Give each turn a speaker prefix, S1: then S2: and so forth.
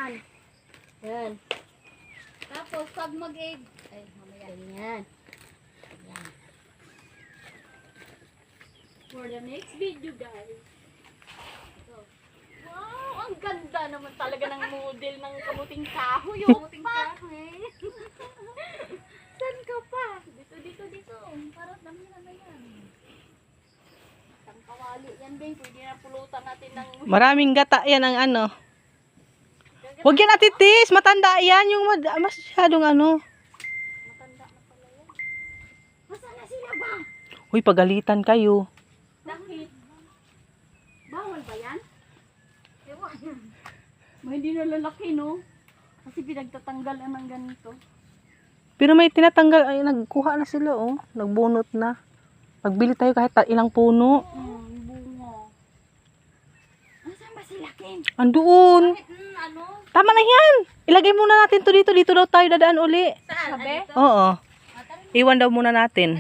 S1: Yan. Yan. Tapos, pag mag-egg, ay, mamaya. Yan. Yan. For the next video, guys. So, wow, ang ganda naman talaga ng model ng kamuting kahoy. Yung kamuting kahoy. Saan ka pa? Dito. Parang dami na yan. Isang kawali yan, babe. Pwede na pulutan natin ng...
S2: Maraming gata yan ang ano. Huwag yan atitis. Matanda yan. Yung masyadong ano.
S1: Matanda na pala yan. Masa na sila ba?
S2: Uy, pagalitan kayo.
S1: Bakit? Bawal ba yan? Ewan. Hindi na lalaki, no? Kasi pinagtatanggal ng ganito.
S2: Pero may tinatanggal. Ay, nagkuha na sila, oh. Nagbunot na. Pagbili tayo kahit ilang puno.
S1: Bunga. Nasaan ba sila, Kim?
S2: Andoon.
S1: Ano?
S2: Tama na yan. Ilagay muna natin to dito. Dito daw tayo dadaan uli.
S1: Saan?
S2: Oo. Iwan daw muna natin.